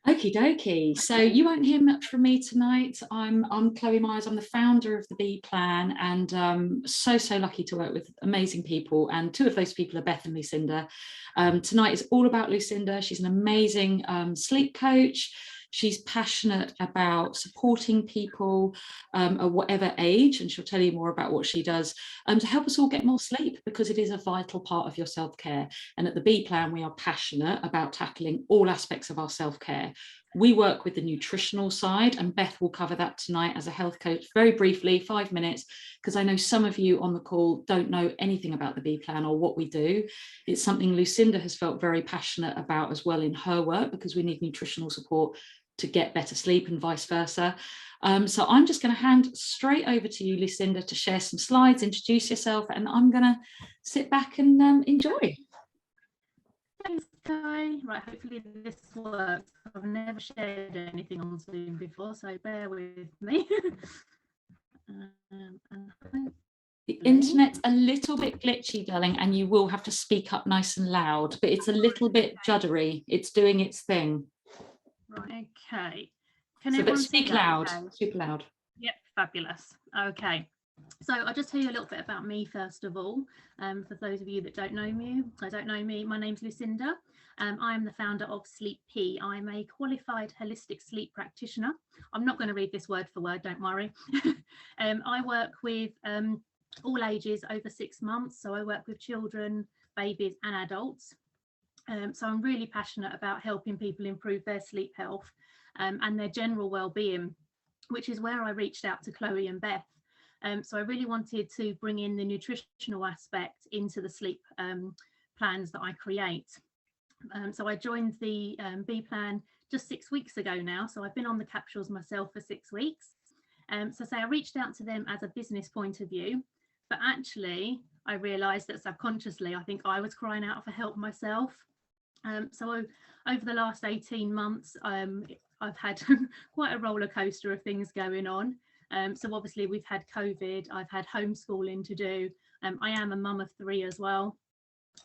Okie dokie. So you won't hear much from me tonight. I'm Chloe Myers. I'm the founder of the B Plan, and so lucky to work with amazing people. And two of those people are Beth and Lucinda. Tonight is all about Lucinda. She's an amazing sleep coach. She's passionate about supporting people at whatever age, and she'll tell you more about what she does to help us all get more sleep, because it is a vital part of your self-care. And at the B Plan, we are passionate about tackling all aspects of our self-care. We work with the nutritional side, and Beth will cover that tonight as a health coach very briefly, 5 minutes, because I know some of you on the call don't know anything about the B Plan or what we do. It's something Lucinda has felt very passionate about as well in her work, because we need nutritional support to get better sleep and vice versa. So I'm just going to hand straight over to you, Lucinda, to share some slides, introduce yourself, and I'm going to sit back and enjoy. Thanks, Guy. Right, hopefully this works. I've never shared anything on Zoom before, so bear with me. The internet's a little bit glitchy, darling, and you will have to speak up nice and loud, but it's a little bit juddery. It's doing its thing. Right, okay. Can so, everyone but speak see loud, okay? super loud. Yep, fabulous. Okay. So I'll just tell you a little bit about me first of all. For those of you that don't know me, my name's Lucinda. I am the founder of Sleep P. I'm a qualified holistic sleep practitioner. I'm not going to read this word for word, don't worry. I work with all ages over 6 months. So I work with children, babies and adults. So I'm really passionate about helping people improve their sleep health and their general well-being, which is where I reached out to Chloe and Beth. So I really wanted to bring in the nutritional aspect into the sleep plans that I create. So I joined the B Plan just 6 weeks ago now. So I've been on the capsules myself for 6 weeks. So I reached out to them as a business point of view, but actually I realised that subconsciously I think I was crying out for help myself. So over the last 18 months, I've had quite a roller coaster of things going on. So obviously we've had COVID, I've had homeschooling to do. I am a mum of 3 as well.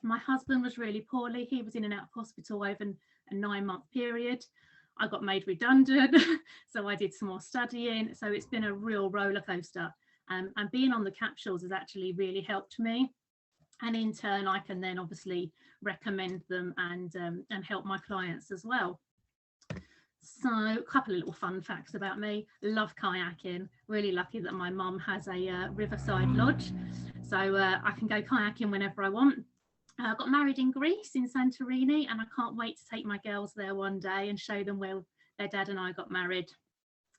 My husband was really poorly. He was in and out of hospital over a 9-month period. I got made redundant, so I did some more studying. So it's been a real roller coaster. And being on the capsules has actually really helped me. And in turn, I can then obviously recommend them and help my clients as well. So a couple of little fun facts about me. Love kayaking. Really lucky that my mum has a riverside lodge. So I can go kayaking whenever I want. I got married in Greece, in Santorini, and I can't wait to take my girls there one day and show them where their dad and I got married.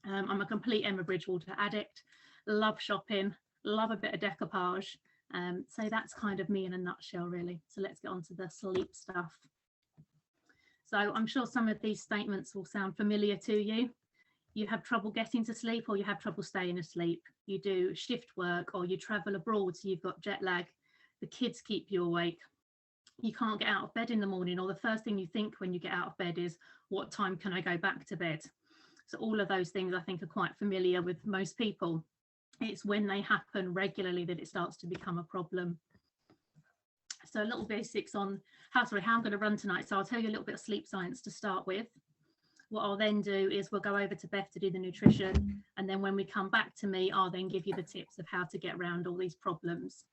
I'm a complete Emma Bridgewater addict. Love shopping. Love a bit of decoupage. So that's kind of me in a nutshell, really. So let's get on to the sleep stuff. So I'm sure some of these statements will sound familiar to you. You have trouble getting to sleep, or you have trouble staying asleep. You do shift work, or you travel abroad, so you've got jet lag. The kids keep you awake. You can't get out of bed in the morning, or the first thing you think when you get out of bed is, what time can I go back to bed? So all of those things I think are quite familiar with most people. It's when they happen regularly that it starts to become a problem. So a little basics on how I'm going to run tonight. So I'll tell you a little bit of sleep science to start with. What I'll then do is we'll go over to Beth to do the nutrition. And then when we come back to me, I'll then give you the tips of how to get around all these problems.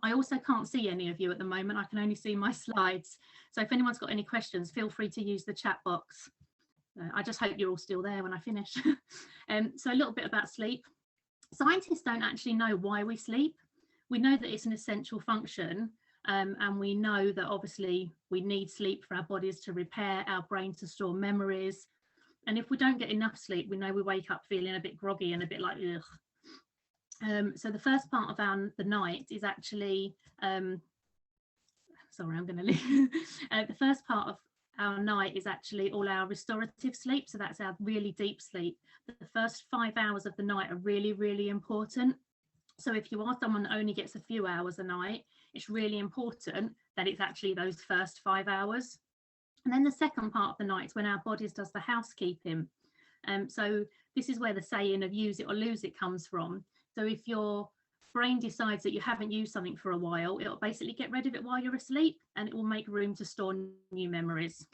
I also can't see any of you at the moment. I can only see my slides. So if anyone's got any questions, feel free to use the chat box. I just hope you're all still there when I finish. So a little bit about sleep. Scientists don't actually know why we sleep. We know that it's an essential function, and we know that obviously we need sleep for our bodies to repair, our brain to store memories. And if we don't get enough sleep, we know we wake up feeling a bit groggy and a bit like ugh. So the first part of the night is actually, sorry, I'm going to leave. The first part of our night is actually all our restorative sleep. So that's our really deep sleep. The first 5 hours of the night are really, really important. So if you are someone that only gets a few hours a night, it's really important that it's actually those first 5 hours. And then the second part of the night is when our bodies does the housekeeping. So this is where the saying of use it or lose it comes from. So if your brain decides that you haven't used something for a while, it'll basically get rid of it while you're asleep, and it will make room to store new memories.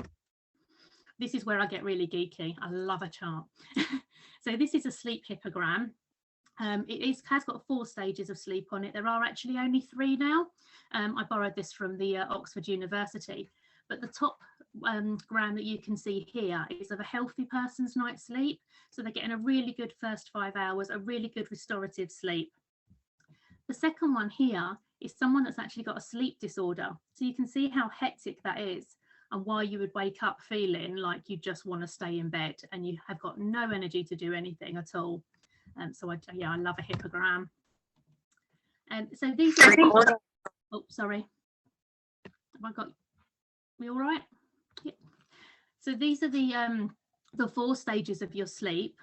this is where I get really geeky. I love a chart. So this is a sleep hippogram. Has got 4 stages of sleep on it. There are actually only 3 now. I borrowed this from the Oxford University, but the top gram that you can see here is of a healthy person's night's sleep. So they're getting a really good first 5 hours, a really good restorative sleep. The second one here is someone that's actually got a sleep disorder. So you can see how hectic that is and why you would wake up feeling like you just want to stay in bed and you have got no energy to do anything at all. So I love a hippogram. So these are, oh, sorry. Have I got, we all right? Yeah. So these are the 4 stages of your sleep.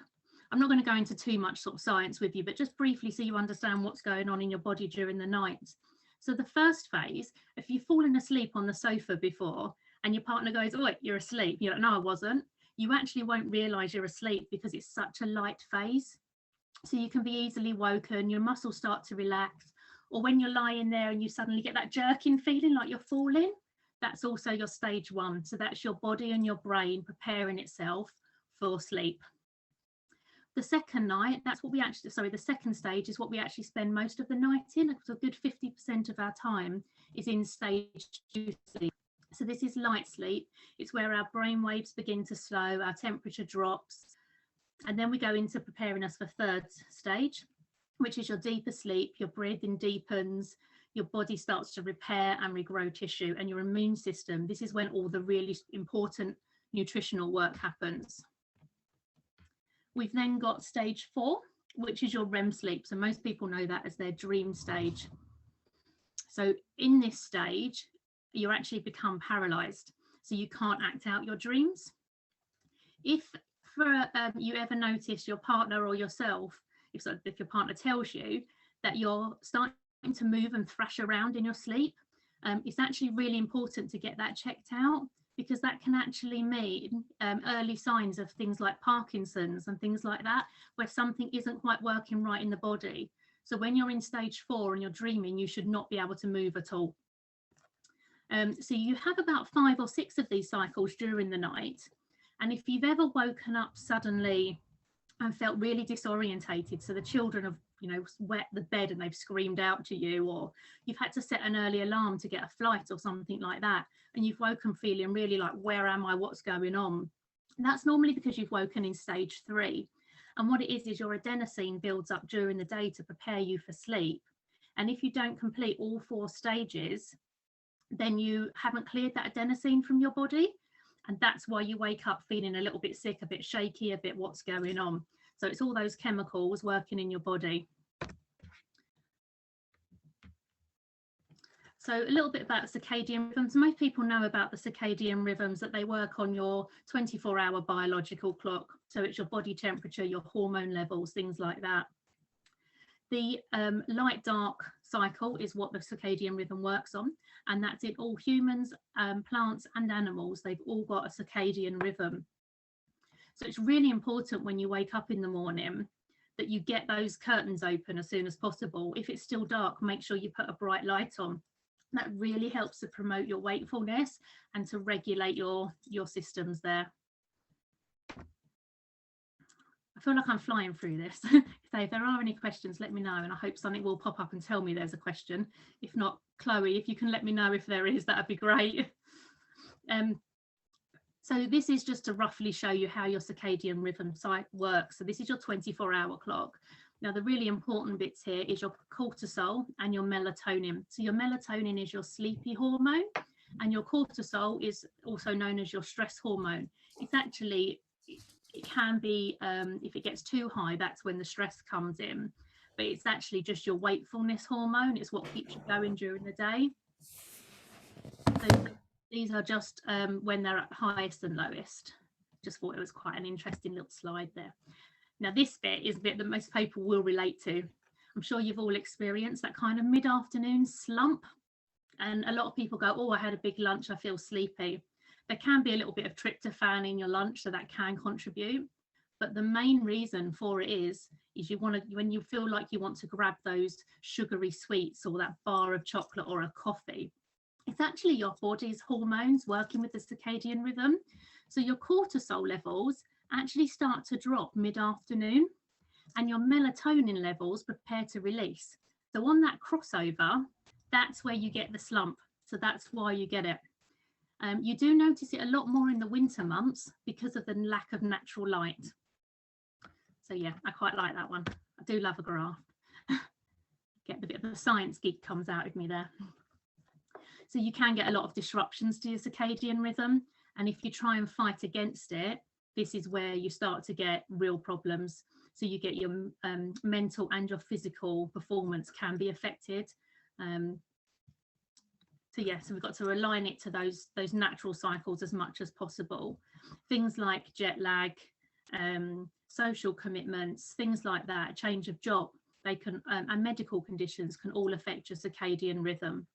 I'm not going to go into too much sort of science with you, but just briefly so you understand what's going on in your body during the night. So the first phase, if you've fallen asleep on the sofa before and your partner goes, oh, you're asleep, you're like, no, I wasn't. You actually won't realise you're asleep because it's such a light phase. So you can be easily woken, your muscles start to relax, or when you're lying there and you suddenly get that jerking feeling like you're falling, that's also your stage 1. So that's your body and your brain preparing itself for sleep. The second night, that's what we actually, sorry, the second stage is what we actually spend most of the night in. So a good 50% of our time is in stage 2 sleep. So this is light sleep. It's where our brain waves begin to slow, our temperature drops. And then we go into preparing us for third stage, which is your deeper sleep. Your breathing deepens, your body starts to repair and regrow tissue, and your immune system. This is when all the really important nutritional work happens. We've then got stage 4, which is your REM sleep. So most people know that as their dream stage. So in this stage, you actually become paralyzed. So you can't act out your dreams. If you ever notice your partner or yourself, if your partner tells you that you're starting to move and thrash around in your sleep, it's actually really important to get that checked out, because that can actually mean early signs of things like Parkinson's and things like that, where something isn't quite working right in the body. So when you're in stage 4 and you're dreaming, you should not be able to move at all. So you have about 5 or 6 of these cycles during the night. And if you've ever woken up suddenly and felt really disorientated, so the children have, wet the bed and they've screamed out to you, or you've had to set an early alarm to get a flight or something like that, and you've woken feeling really like, where am I, what's going on? And that's normally because you've woken in stage 3. And what it is your adenosine builds up during the day to prepare you for sleep. And if you don't complete all 4 stages, then you haven't cleared that adenosine from your body. And that's why you wake up feeling a little bit sick, a bit shaky, a bit what's going on. So it's all those chemicals working in your body. So a little bit about circadian rhythms. Most people know about the circadian rhythms, that they work on your 24-hour biological clock. So it's your body temperature, your hormone levels, things like that. The light-dark cycle is what the circadian rhythm works on, and that's in all humans, plants and animals. They've all got a circadian rhythm. So it's really important when you wake up in the morning that you get those curtains open as soon as possible. If it's still dark, make sure you put a bright light on. That really helps to promote your wakefulness and to regulate your systems there. I feel like I'm flying through this. So if there are any questions, let me know, and I hope something will pop up and tell me there's a question. If not, Chloe, if you can let me know if there is, that'd be great. So this is just to roughly show you how your circadian rhythm works. So this is your 24-hour clock. Now, the really important bits here is your cortisol and your melatonin. So your melatonin is your sleepy hormone, and your cortisol is also known as your stress hormone. It's actually, it can be, if it gets too high, that's when the stress comes in. But it's actually just your wakefulness hormone. It's what keeps you going during the day. So these are just when they're at highest and lowest. Just thought it was quite an interesting little slide there. Now, this bit is a bit that most people will relate to. I'm sure you've all experienced that kind of mid-afternoon slump. And a lot of people go, oh, I had a big lunch, I feel sleepy. There can be a little bit of tryptophan in your lunch, so that can contribute. But the main reason for it is you want to, when you feel like you want to grab those sugary sweets or that bar of chocolate or a coffee, it's actually your body's hormones working with the circadian rhythm. So your cortisol levels actually start to drop mid-afternoon, and your melatonin levels prepare to release. So on that crossover, that's where you get the slump. So that's why you get it. You do notice it a lot more in the winter months because of the lack of natural light. So yeah, I quite like that one. I do love a graph. Get the bit of the science geek comes out of me there. So you can get a lot of disruptions to your circadian rhythm. And if you try and fight against it, this is where you start to get real problems. So you get your mental and your physical performance can be affected. So yeah, so we've got to align it to those natural cycles as much as possible. Things like jet lag, social commitments, things like that, change of job, they can, and medical conditions can all affect your circadian rhythm.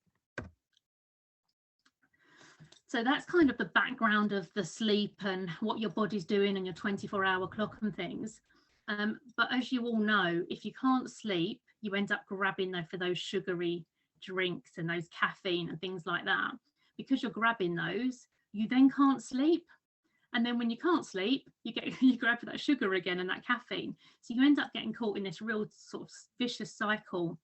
So that's kind of the background of the sleep and what your body's doing and your 24-hour clock and things. But as you all know, if you can't sleep, you end up grabbing for those sugary drinks and those caffeine and things like that. Because you're grabbing those, you then can't sleep. And then when you can't sleep, you grab that sugar again and that caffeine. So you end up getting caught in this real sort of vicious cycle.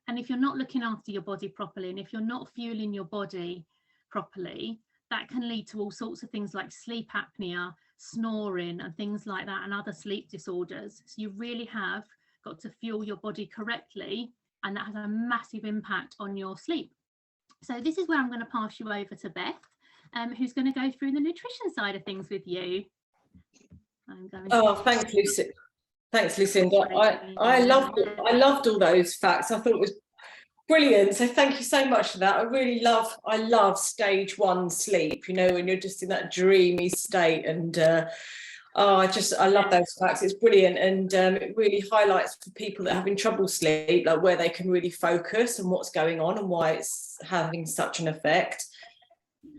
And if you're not looking after your body properly, and if you're not fueling your body properly, that can lead to all sorts of things like sleep apnea, snoring and things like that, and other sleep disorders. So you really have got to fuel your body correctly, and that has a massive impact on your sleep. So this is where I'm going to pass you over to Beth, who's going to go through the nutrition side of things with you. Thanks, Lucy. Thanks, Lucinda. I loved all those facts. I thought it was brilliant. So thank you so much for that. I love stage 1 sleep, you know, when you're just in that dreamy state, and I love those facts. It's brilliant, and it really highlights for people that are having trouble sleep, like where they can really focus and what's going on and why it's having such an effect.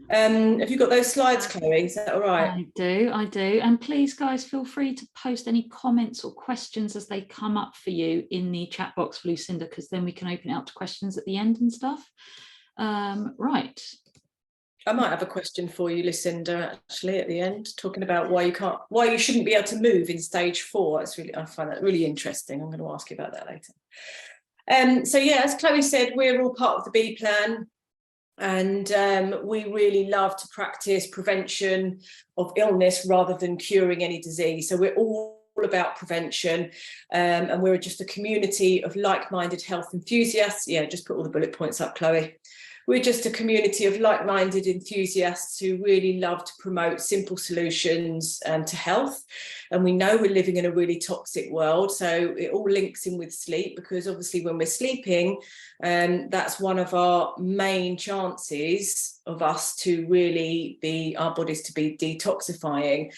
Have you got those slides, Chloe? Is that all right? I do. And please, guys, feel free to post any comments or questions as they come up for you in the chat box for Lucinda, because then we can open it up to questions at the end and stuff. Right. I might have a question for you, Lucinda, actually, at the end, talking about why you shouldn't be able to move in stage 4. I find that really interesting. I'm going to ask you about that later. So yeah, as Chloe said, we're all part of the B plan. And we really love to practice prevention of illness rather than curing any disease. So we're all about prevention, and we're just a community of like-minded health enthusiasts. Yeah, just put all the bullet points up, Chloe. We're just a community of like-minded enthusiasts who really love to promote simple solutions to health. And we know we're living in a really toxic world, so it all links in with sleep, because obviously when we're sleeping, that's one of our main chances of us to really be, our bodies to be detoxifying,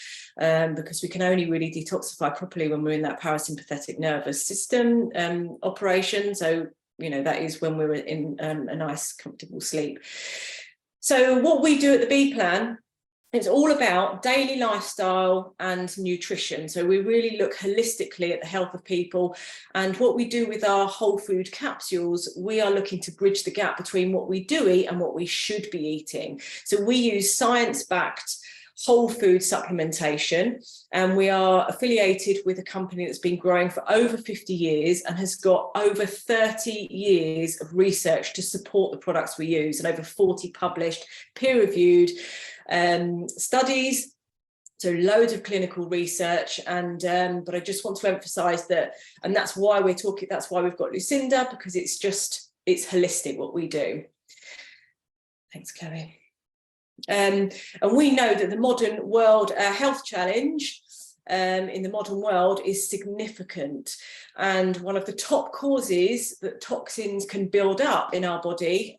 because we can only really detoxify properly when we're in that parasympathetic nervous system operation. So you know, that is when we're in a nice, comfortable sleep. So what we do at the B plan, it's all about daily lifestyle and nutrition. So we really look holistically at the health of people. And what we do with our whole food capsules, we are looking to bridge the gap between what we do eat and what we should be eating. So we use science-backed whole food supplementation, and we are affiliated with a company that's been growing for over 50 years and has got over 30 years of research to support the products we use, and over 40 published peer-reviewed studies. So loads of clinical research, and but I just want to emphasize that, and that's why we're talking, that's why we've got Lucinda, because it's holistic what we do. Thanks, Chloe. And we know that the modern world health challenge in the modern world is significant, and one of the top causes that toxins can build up in our body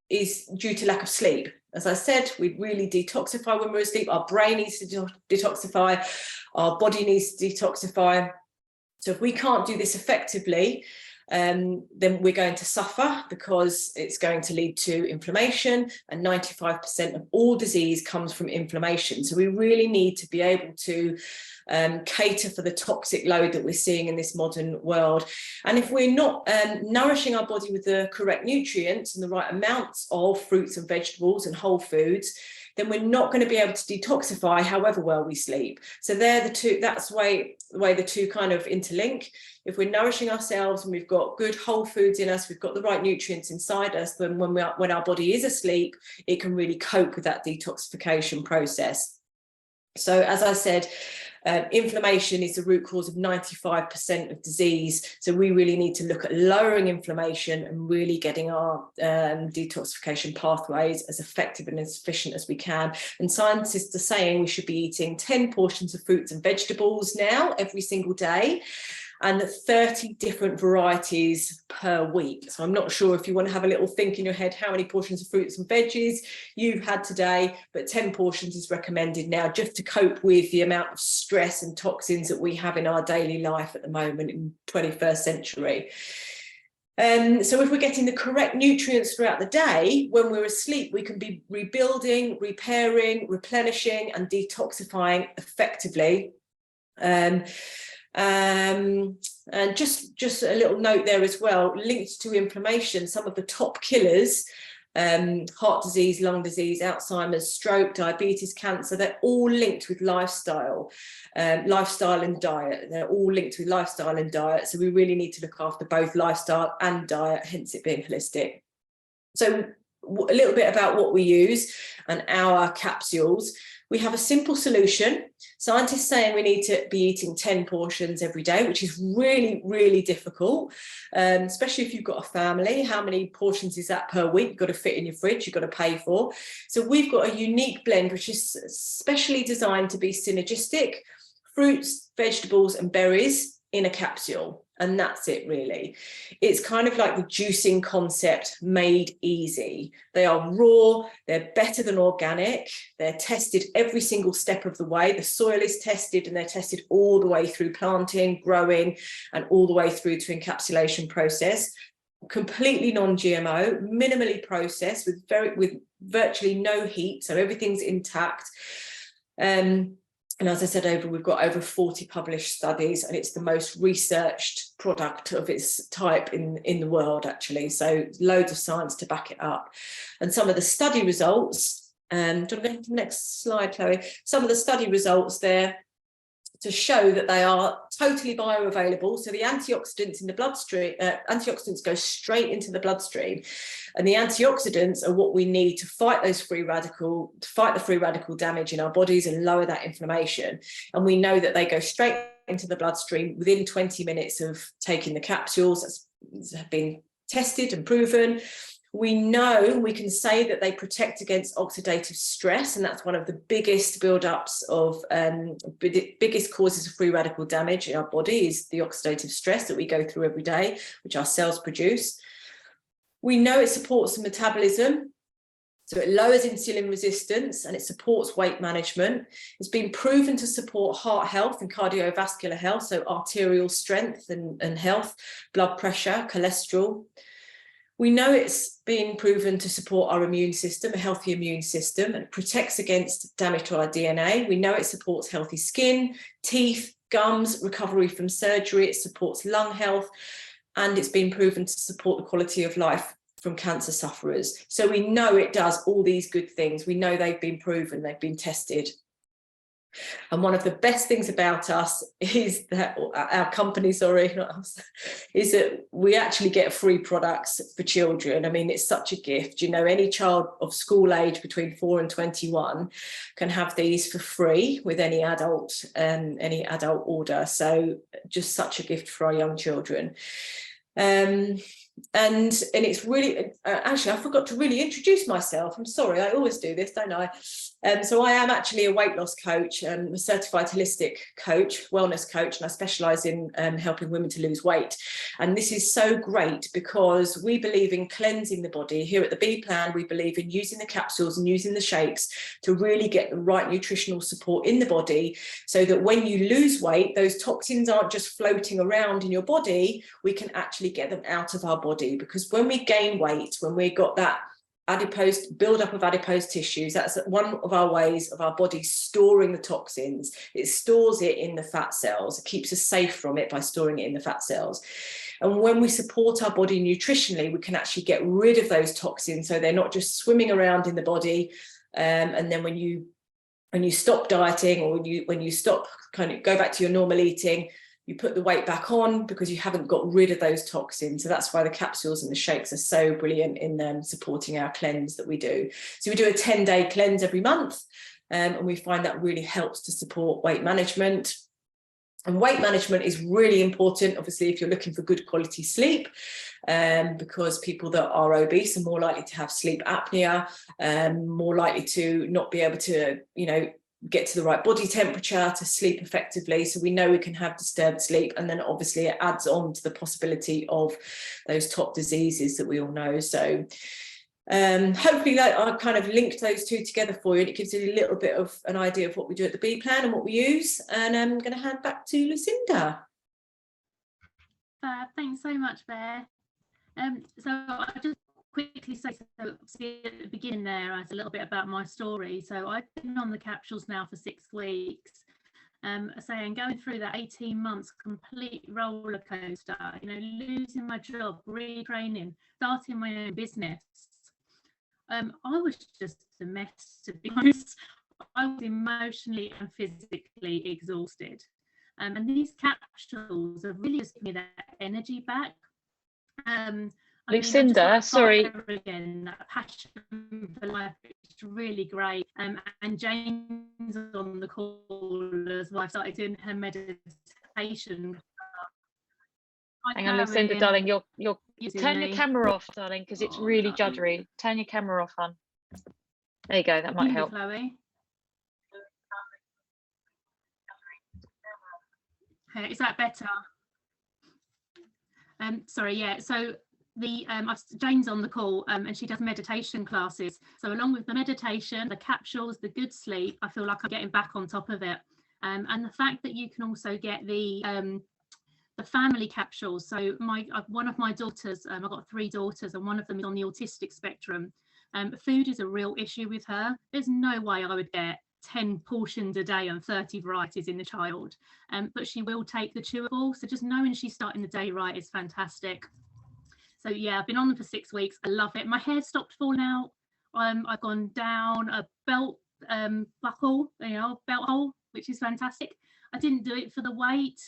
is due to lack of sleep. As I said, we really detoxify when we're asleep. Our brain needs to detoxify, our body needs to detoxify. So if we can't do this effectively, then we're going to suffer, because it's going to lead to inflammation, and 95% of all disease comes from inflammation. So we really need to be able to cater for the toxic load that we're seeing in this modern world. And if we're not nourishing our body with the correct nutrients and the right amounts of fruits and vegetables and whole foods, then we're not going to be able to detoxify however well we sleep. So they're the two, that's the way the two kind of interlink. If we're nourishing ourselves and we've got good whole foods in us, we've got the right nutrients inside us, then when our body is asleep, it can really cope with that detoxification process. So as I said, inflammation is the root cause of 95% of disease. So we really need to look at lowering inflammation and really getting our detoxification pathways as effective and as efficient as we can. And scientists are saying we should be eating 10 portions of fruits and vegetables now every single day, and 30 different varieties per week. So I'm not sure if you want to have a little think in your head how many portions of fruits and veggies you've had today, but 10 portions is recommended now, just to cope with the amount of stress and toxins that we have in our daily life at the moment in 21st century. So if we're getting the correct nutrients throughout the day, when we're asleep, we can be rebuilding, repairing, replenishing and detoxifying effectively. And just a little note there as well, linked to inflammation, some of the top killers, heart disease, lung disease, Alzheimer's, stroke, diabetes, cancer, they're all linked with lifestyle and diet. They're all linked with lifestyle and diet. So we really need to look after both lifestyle and diet, hence it being holistic. So a little bit about what we use and our capsules. We have a simple solution. Scientists saying we need to be eating 10 portions every day, which is really, really difficult, especially if you've got a family. How many portions is that per week? You've got to fit in your fridge, you've got to pay for. So we've got a unique blend, which is specially designed to be synergistic, fruits, vegetables and berries in a capsule. And that's it, really. It's kind of like the juicing concept made easy. They are raw, they're better than organic, they're tested every single step of the way. The soil is tested and they're tested all the way through planting, growing, and all the way through to encapsulation process. Completely non-GMO, minimally processed with virtually no heat, so everything's intact. And as I said, we've got over 40 published studies, and it's the most researched product of its type in the world, actually. So loads of science to back it up. And some of the study results, do you want to go to the next slide, Chloe? Some of the study results there to show that they are totally bioavailable. So the antioxidants in the bloodstream, antioxidants go straight into the bloodstream, and the antioxidants are what we need to fight those the free radical damage in our bodies and lower that inflammation. And we know that they go straight into the bloodstream within 20 minutes of taking the capsules. That's have been tested and proven. We know, we can say that they protect against oxidative stress, and that's one of the biggest build-ups of biggest causes of free radical damage in our body is the oxidative stress that we go through every day, which our cells produce. We know it supports the metabolism, so it lowers insulin resistance and it supports weight management. It's been proven to support heart health and cardiovascular health, so arterial strength and health, blood pressure, cholesterol. We know it's been proven to support our immune system, a healthy immune system, and protects against damage to our DNA. We know it supports healthy skin, teeth, gums, recovery from surgery. It supports lung health, and it's been proven to support the quality of life from cancer sufferers. So we know it does all these good things. We know they've been proven, they've been tested. And one of the best things about us is that our company, sorry, not us, is that we actually get free products for children. I mean, it's such a gift. You know, any child of school age between 4 and 21 can have these for free with any adult order. So just such a gift for our young children. And it's really, actually, I forgot to really introduce myself. I'm sorry, I always do this, don't I? So I am actually a weight loss coach, a certified holistic coach, wellness coach, and I specialise in helping women to lose weight. And this is so great because we believe in cleansing the body. Here at the B Plan, we believe in using the capsules and using the shakes to really get the right nutritional support in the body so that when you lose weight, those toxins aren't just floating around in your body, we can actually get them out of our body. Because when we gain weight, when we got that adipose buildup of adipose tissues, that's one of our ways of our body storing the toxins. It stores it in the fat cells. It keeps us safe from it by storing it in the fat cells. And when we support our body nutritionally, we can actually get rid of those toxins so they're not just swimming around in the body And then when you stop dieting, or when you stop, kind of go back to your normal eating, you put the weight back on because you haven't got rid of those toxins. So that's why the capsules and the shakes are so brilliant in supporting our cleanse that we do. So we do a 10-day cleanse every month, and we find that really helps to support weight management. And weight management is really important, obviously, if you're looking for good quality sleep, because people that are obese are more likely to have sleep apnea, more likely to not be able to, get to the right body temperature to sleep effectively. So we know we can have disturbed sleep, and then obviously it adds on to the possibility of those top diseases that we all know. So hopefully that I kind of linked those two together for you, and it gives you a little bit of an idea of what we do at the B Plan and what we use. And I'm going to hand back to Lucinda. Thanks so much, Bear. So I just quickly say, so obviously at the beginning there, I said a little bit about my story. So I've been on the capsules now for 6 weeks. Saying going through that 18 months complete roller coaster, losing my job, retraining, starting my own business. I was just a mess, to be honest. I was emotionally and physically exhausted. And these capsules have really just given me that energy back. Lucinda, sorry. Again, that passion for life, it's really great. And Jane's on the call as well. I started doing her meditation. Hang on, Lucinda, darling, you're turn your camera off, darling, because it's really juddery. Turn your camera off, hon. There you go, that might help. Chloe. Okay, is that better? Sorry, yeah. So Jane's on the call, and she does meditation classes. So along with the meditation, the capsules, the good sleep, I feel like I'm getting back on top of it. And the fact that you can also get the family capsules. So one of my daughters, I've got 3 daughters, and one of them is on the autistic spectrum. Food is a real issue with her. There's no way I would get 10 portions a day and 30 varieties in the child, but she will take the chewable. So just knowing she's starting the day right is fantastic. So yeah, I've been on them for 6 weeks. I love it. My hair stopped falling out. I've gone down a belt buckle, belt hole, which is fantastic. I didn't do it for the weight,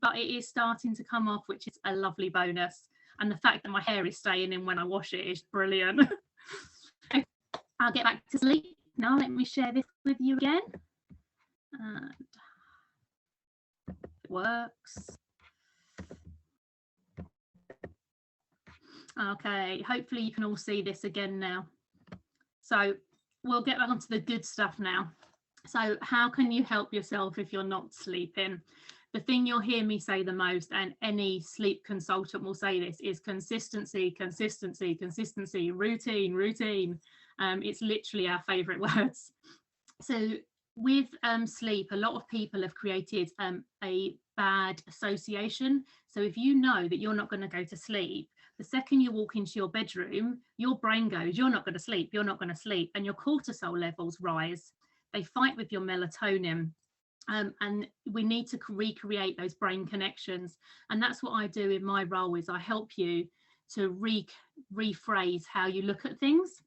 but it is starting to come off, which is a lovely bonus. And the fact that my hair is staying in when I wash it is brilliant. I'll get back to sleep now. Let me share this with you again. And it works. Okay, hopefully you can all see this again now. So we'll get back onto the good stuff now. So how can you help yourself if you're not sleeping? The thing you'll hear me say the most, and any sleep consultant will say this, is consistency, consistency, consistency, routine, routine. It's literally our favorite words. So with sleep, a lot of people have created a bad association. So if you know that you're not going to go to sleep, the second you walk into your bedroom, your brain goes, you're not going to sleep, you're not going to sleep, and your cortisol levels rise. They fight with your melatonin. And we need to recreate those brain connections. And that's what I do in my role, is I help you to rephrase how you look at things.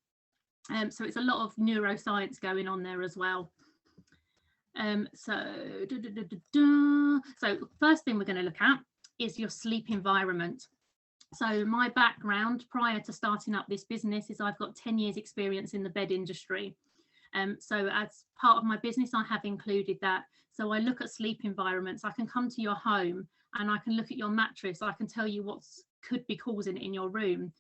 So it's a lot of neuroscience going on there as well. So first thing we're going to look at is your sleep environment. So my background prior to starting up this business is I've got 10 years experience in the bed industry. So as part of my business, I have included that. So I look at sleep environments. I can come to your home and I can look at your mattress. I can tell you what could be causing it in your room.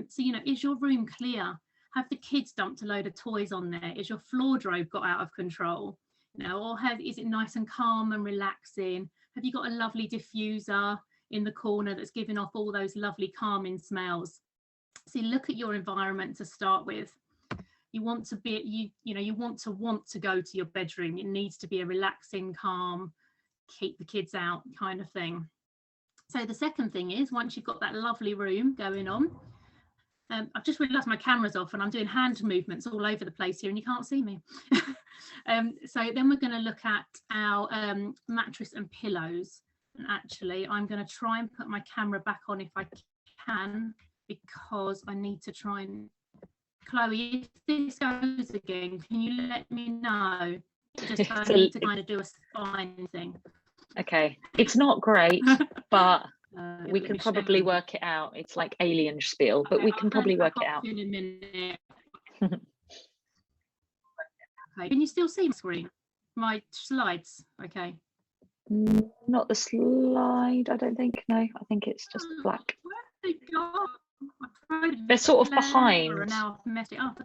So, is your room clear? Have the kids dumped a load of toys on there? Is your floor drobe got out of control? Or is it nice and calm and relaxing? Have you got a lovely diffuser in the corner that's giving off all those lovely calming smells? So look at your environment to start with. You want to be, you want to go to your bedroom. It needs to be a relaxing, calm, keep the kids out kind of thing. So the second thing is, once you've got that lovely room going on, I've just realised my camera's off and I'm doing hand movements all over the place here and you can't see me. So then we're going to look at our mattress and pillows. And actually, I'm going to try and put my camera back on if I can, because I need to try and Chloe, if this goes again, can you let me know? Just I need to kind of do a spine thing. Okay, it's not great, but we can probably work it out. It's like alien spiel, but we can probably work it out. In a minute. Okay. Can you still see my screen? My slides? Okay. Not the slide, I don't think. No, I think it's just black. Where have they gone? They're sort of behind. Now I've messed it up.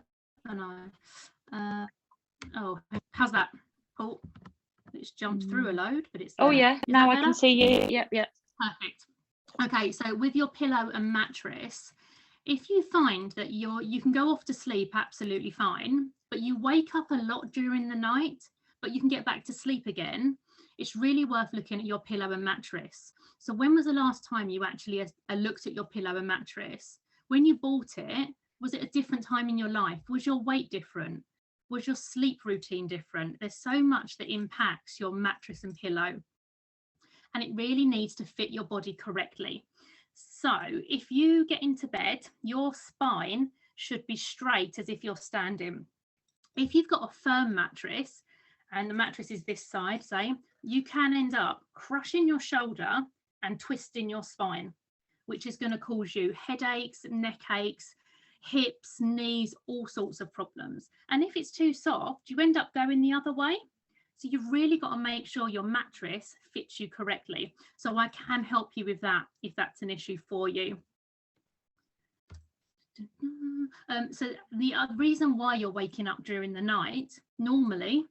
I know. Oh, how's that? Oh, it's jumped through a load, but it's there. Oh yeah, now I can see you. Yep. Perfect. Okay, so with your pillow and mattress, if you find that you can go off to sleep absolutely fine, but you wake up a lot during the night, but you can get back to sleep again, it's really worth looking at your pillow and mattress. So when was the last time you actually looked at your pillow and mattress? When you bought it, was it a different time in your life? Was your weight different? Was your sleep routine different? There's so much that impacts your mattress and pillow, and it really needs to fit your body correctly. So if you get into bed, your spine should be straight as if you're standing. If you've got a firm mattress and the mattress is this side, say, you can end up crushing your shoulder and twisting your spine, which is going to cause you headaches, neck aches, hips, knees, all sorts of problems. And if it's too soft, you end up going the other way. So you've really got to make sure your mattress fits you correctly. So I can help you with that if that's an issue for you. So the reason why you're waking up during the night normally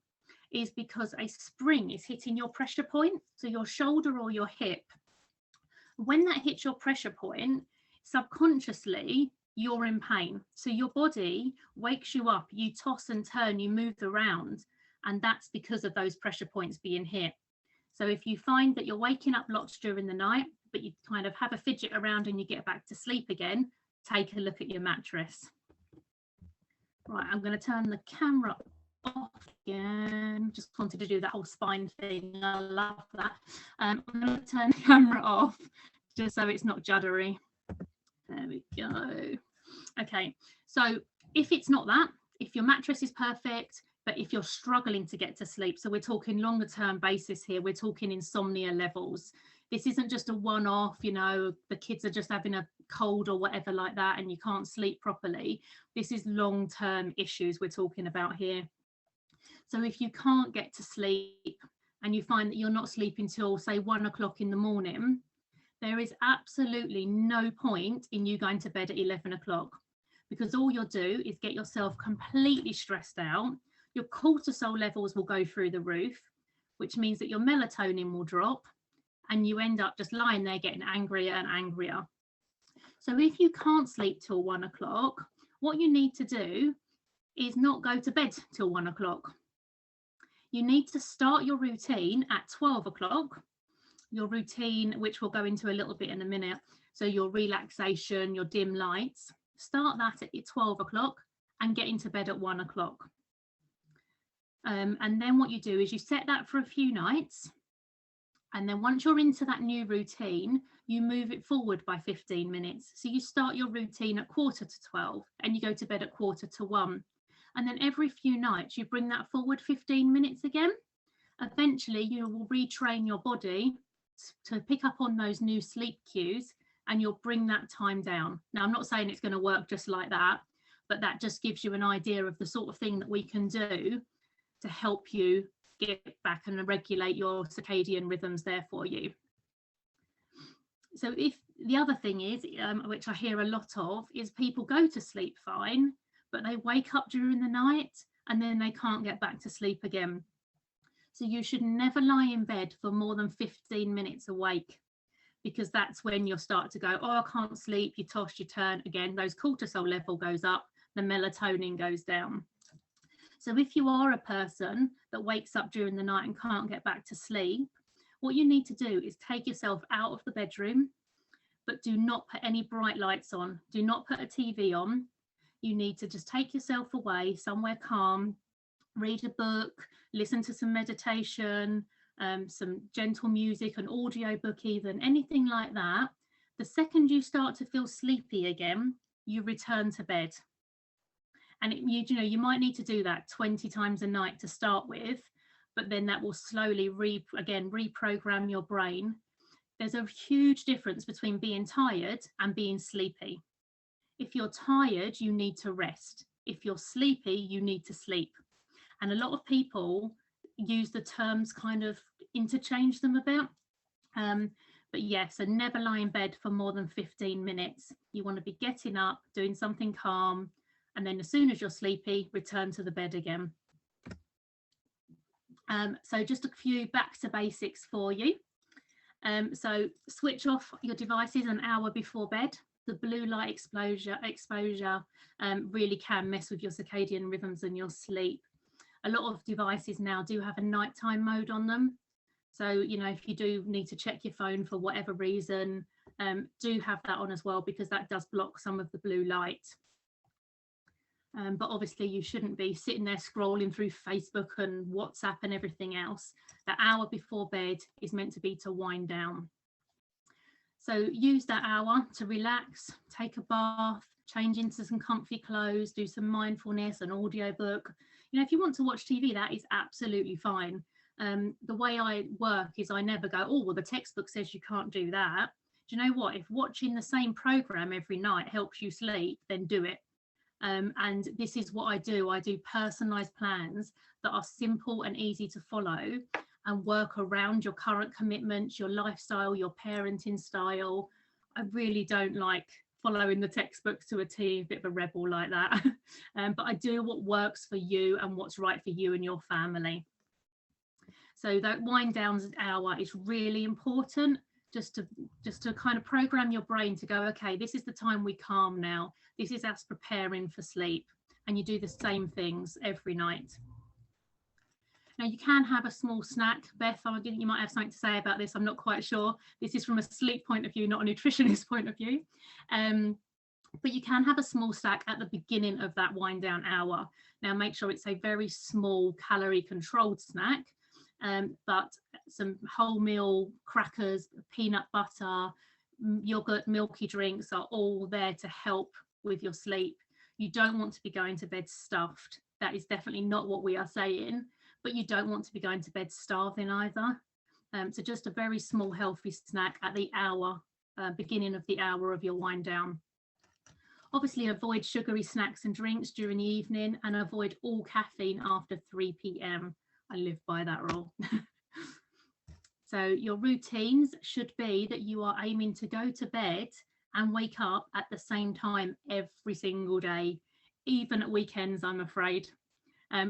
is because a spring is hitting your pressure point, so your shoulder or your hip. When that hits your pressure point, subconsciously you're in pain. So your body wakes you up, you toss and turn, you move around, and that's because of those pressure points being hit. So if you find that you're waking up lots during the night, but you kind of have a fidget around and you get back to sleep again, take a look at your mattress. Right, I'm going to turn the camera off again. Just wanted to do that whole spine thing. I love that. I'm going to turn the camera off just so it's not juddery. There we go. Okay, so if it's not that, if your mattress is perfect, but if you're struggling to get to sleep, so we're talking longer term basis here, we're talking insomnia levels. This isn't just a one-off, you know, the kids are just having a cold or whatever like that and you can't sleep properly. This is long-term issues we're talking about here. So if you can't get to sleep and you find that you're not sleeping till, say, 1 o'clock in the morning, there is absolutely no point in you going to bed at 11 o'clock, because all you'll do is get yourself completely stressed out. Your cortisol levels will go through the roof, which means that your melatonin will drop and you end up just lying there getting angrier and angrier. So if you can't sleep till 1 o'clock, what you need to do is not go to bed till 1 o'clock. You need to start your routine at 12 o'clock, your routine, which we'll go into a little bit in a minute. So your relaxation, your dim lights, start that at 12 o'clock and get into bed at 1 o'clock. And then what you do is you set that for a few nights. And then once you're into that new routine, you move it forward by 15 minutes. So you start your routine at 11:45 and you go to bed at 1:45. And then every few nights you bring that forward 15 minutes again. Eventually you will retrain your body to pick up on those new sleep cues and you'll bring that time down. Now, I'm not saying it's going to work just like that, but that just gives you an idea of the sort of thing that we can do to help you get back and regulate your circadian rhythms there for you. So if the other thing is, which I hear a lot of, is people go to sleep fine, but they wake up during the night and then they can't get back to sleep again. So you should never lie in bed for more than 15 minutes awake, because that's when you'll start to go, oh, I can't sleep, you toss, you turn again, those cortisol level goes up, the melatonin goes down. So if you are a person that wakes up during the night and can't get back to sleep, what you need to do is take yourself out of the bedroom, but do not put any bright lights on. Do not put a TV on. You need to just take yourself away somewhere calm, read a book, listen to some meditation, some gentle music, an audio book even, anything like that. The second you start to feel sleepy again, you return to bed. And you know, you might need to do that 20 times a night to start with, but then that will slowly reprogram your brain. There's a huge difference between being tired and being sleepy. If you're tired, you need to rest. If you're sleepy, you need to sleep. And a lot of people use the terms, kind of interchange them a bit. But yeah, so never lie in bed for more than 15 minutes. You want to be getting up, doing something calm, and then as soon as you're sleepy, return to the bed again. So just a few back to basics for you. So switch off your devices an hour before bed. The blue light exposure really can mess with your circadian rhythms and your sleep. A lot of devices now do have a nighttime mode on them. So, you know, if you do need to check your phone for whatever reason, do have that on as well, because that does block some of the blue light. But obviously you shouldn't be sitting there scrolling through Facebook and WhatsApp and everything else. The hour before bed is meant to be to wind down. So use that hour to relax, take a bath, change into some comfy clothes, do some mindfulness, an audiobook. You know, if you want to watch TV, that is absolutely fine. The way I work is I never go, oh, well, the textbook says you can't do that. Do you know what? If watching the same program every night helps you sleep, then do it. And this is what I do. I do personalized plans that are simple and easy to follow and work around your current commitments, your lifestyle, your parenting style. I really don't like following the textbooks to a T, a bit of a rebel like that. But I do what works for you and what's right for you and your family. So that wind down hour is really important, just to kind of program your brain to go, okay, this is the time we calm now. This is us preparing for sleep. And you do the same things every night. Now you can have a small snack. Beth, you might have something to say about this. I'm not quite sure. This is from a sleep point of view, not a nutritionist point of view. But you can have a small snack at the beginning of that wind down hour. Now make sure it's a very small calorie controlled snack. But some wholemeal crackers, peanut butter, yogurt, milky drinks are all there to help with your sleep. You don't want to be going to bed stuffed. That is definitely not what we are saying, but you don't want to be going to bed starving either. So just a very small healthy snack at the hour, beginning of the hour of your wind down. Obviously avoid sugary snacks and drinks during the evening, and avoid all caffeine after 3 p.m. I live by that rule. So your routines should be that you are aiming to go to bed and wake up at the same time every single day, even at weekends, I'm afraid.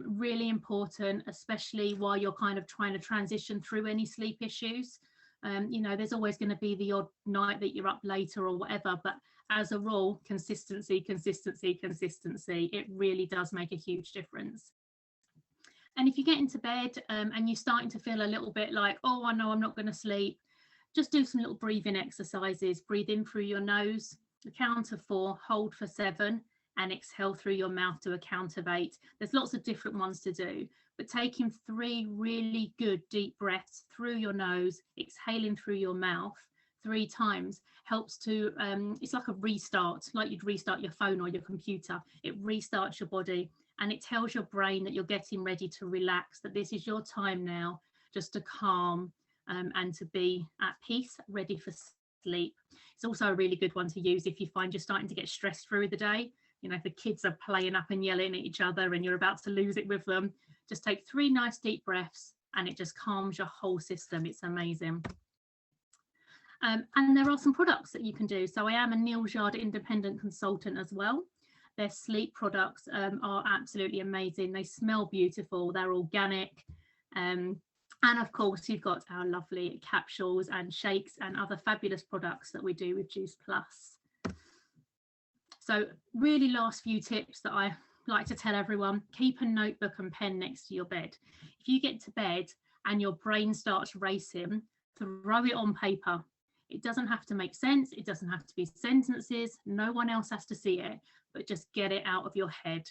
Really important, especially while you're kind of trying to transition through any sleep issues. You know, there's always going to be the odd night that you're up later or whatever, but as a rule, consistency. It really does make a huge difference. And if you get into bed and you're starting to feel a little bit like, oh, I know I'm not going to sleep, just do some little breathing exercises. Breathe in through your nose, a count of 4, hold for 7, and exhale through your mouth to a count of 8. There's lots of different ones to do, but taking 3 really good deep breaths through your nose, exhaling through your mouth 3 times helps to, it's like a restart, like you'd restart your phone or your computer. It restarts your body. And it tells your brain that you're getting ready to relax, that this is your time now, just to calm and to be at peace, ready for sleep. It's also a really good one to use if you find you're starting to get stressed through the day. You know, if the kids are playing up and yelling at each other and you're about to lose it with them, just take 3 nice deep breaths and it just calms your whole system. It's amazing. And there are some products that you can do. So I am a Neil Jard independent consultant as well. Their sleep products are absolutely amazing. They smell beautiful. They're organic. And of course, you've got our lovely capsules and shakes and other fabulous products that we do with Juice Plus. So really last few tips that I like to tell everyone: keep a notebook and pen next to your bed. If you get to bed and your brain starts racing, throw it on paper. It doesn't have to make sense. It doesn't have to be sentences. No one else has to see it, but just get it out of your head.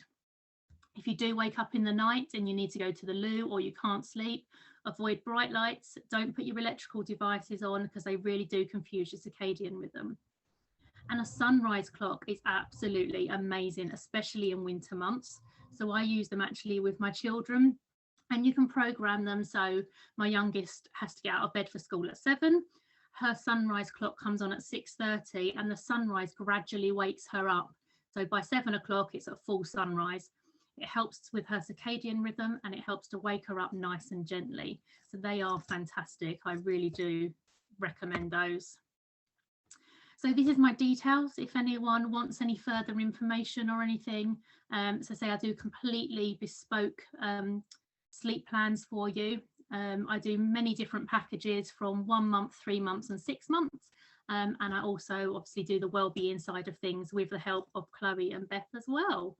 If you do wake up in the night and you need to go to the loo or you can't sleep, avoid bright lights. Don't put your electrical devices on because they really do confuse your circadian rhythm. And a sunrise clock is absolutely amazing, especially in winter months. So I use them actually with my children, and you can program them. So my youngest has to get out of bed for school at 7. Her sunrise clock comes on at 6:30, and the sunrise gradually wakes her up. So by 7 o'clock, it's a full sunrise. It helps with her circadian rhythm, and it helps to wake her up nice and gently. So they are fantastic. I really do recommend those. So this is my details if anyone wants any further information or anything. So say I do completely bespoke sleep plans for you. I do many different packages from 1 month, 3 months and 6 months. And I also obviously do the wellbeing side of things with the help of Chloe and Beth as well.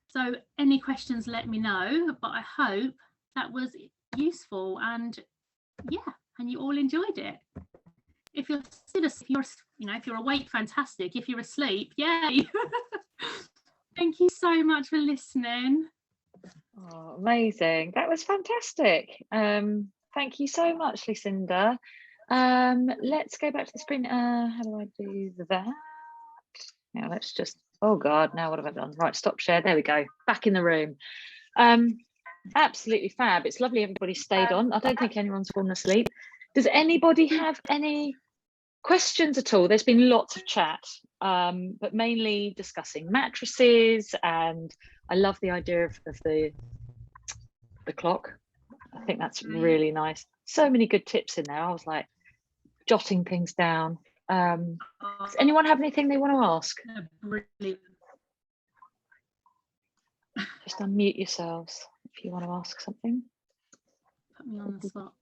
So any questions, let me know, but I hope that was useful, and yeah, and you all enjoyed it. If you're still, if you're awake, fantastic. If you're asleep, yay. Thank you so much for listening. Oh, amazing. That was fantastic. Thank you so much, Lucinda. Let's go back to the screen. How do I do that? Now let's just, oh God, now what have I done? Right, stop share. There we go. Back in the room. Absolutely fab. It's lovely everybody stayed on. I don't think anyone's fallen asleep. Does anybody have any questions at all? There's been lots of chat, but mainly discussing mattresses, and I love the idea of the clock. I think that's really nice. So many good tips in there. I was like jotting things down. Does anyone have anything they want to ask? Just unmute yourselves if you want to ask something. Put me on the spot.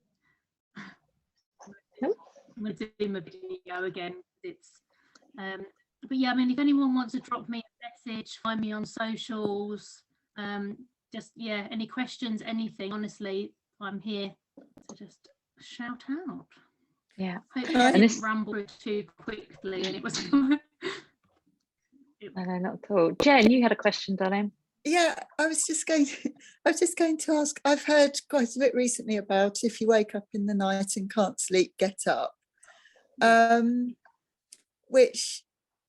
Nope. I'm going to do my video again. But yeah, I mean, if anyone wants to drop me a message, find me on socials, just yeah, any questions, anything, honestly, I'm here to just shout out. Yeah. Hopefully I didn't ramble too quickly and it was no, not at all. Jen, you had a question, darling. Yeah, I was just going to ask, I've heard quite a bit recently about if you wake up in the night and can't sleep, get up. Which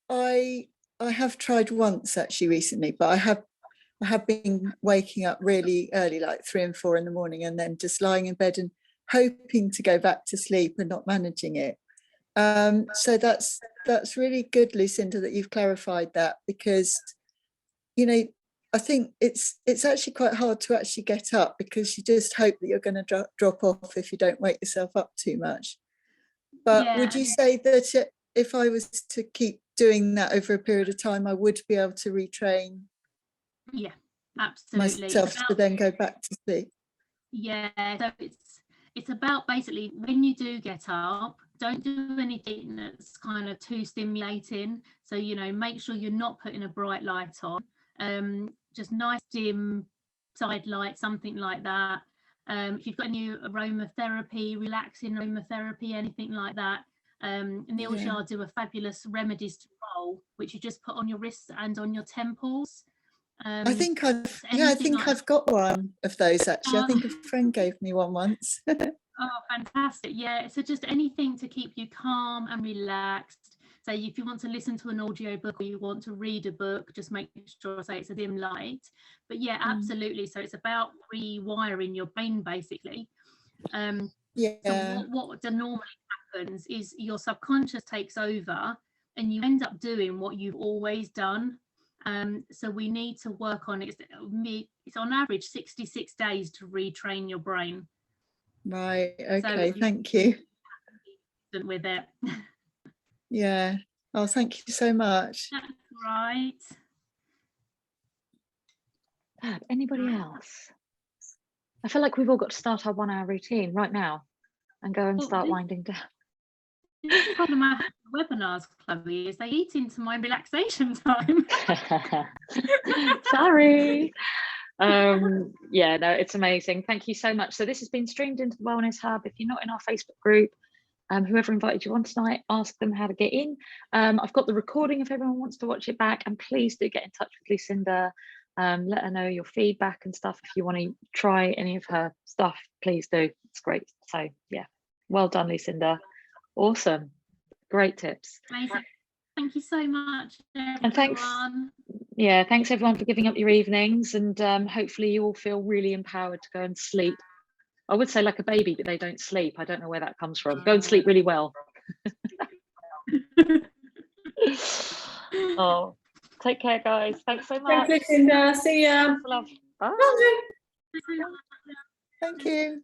I have tried once actually recently, but I have been waking up really early, like 3 and 4 in the morning, and then just lying in bed and hoping to go back to sleep and not managing it. So that's really good, Lucinda, that you've clarified that, because I think it's actually quite hard to actually get up, because you just hope that you're going to drop off if you don't wake yourself up too much. But yeah, would you say that if I was to keep doing that over a period of time, I would be able to retrain? Yeah, absolutely. Myself to then go back to sleep. Yeah, so it's about basically when you do get up, don't do anything that's kind of too stimulating. So make sure you're not putting a bright light on. Just nice dim side light, something like that. If you've got any aromatherapy, relaxing aromatherapy, anything like that. Neil Shah do a fabulous remedies to roll, which you just put on your wrists and on your temples. I think I've got one of those actually. I think a friend gave me one once. Oh, fantastic. Yeah, so just anything to keep you calm and relaxed. So if you want to listen to an audio book or you want to read a book, just make sure it's a dim light. But yeah, absolutely. So it's about rewiring your brain basically. So what normally happens is your subconscious takes over and you end up doing what you've always done. So we need to work on it. It's on average 66 days to retrain your brain. Right. Okay. So thank you. With it. Yeah. Oh, thank you so much. That's right. Anybody else? I feel like we've all got to start our 1 hour routine right now and go and start winding down. The problem I have with webinars, Chloe, is they eat into my relaxation time. Sorry. Yeah, no, it's amazing. Thank you so much. So this has been streamed into the Wellness Hub. If you're not in our Facebook group, whoever invited you on tonight, ask them how to get in. I've got the recording if everyone wants to watch it back, and please do get in touch with Lucinda. Let her know your feedback and stuff. If you want to try any of her stuff, please do. It's great. So yeah, well done, Lucinda. Awesome. Great tips. Amazing. Thank you so much, everyone. And thanks. Yeah, thanks everyone for giving up your evenings, and hopefully you all feel really empowered to go and sleep. I would say like a baby, but they don't sleep. I don't know where that comes from. Go and sleep really well. Oh, take care, guys. Thanks so much. Thanks, Lucinda. See ya. Love. Bye. Bye. Thank you.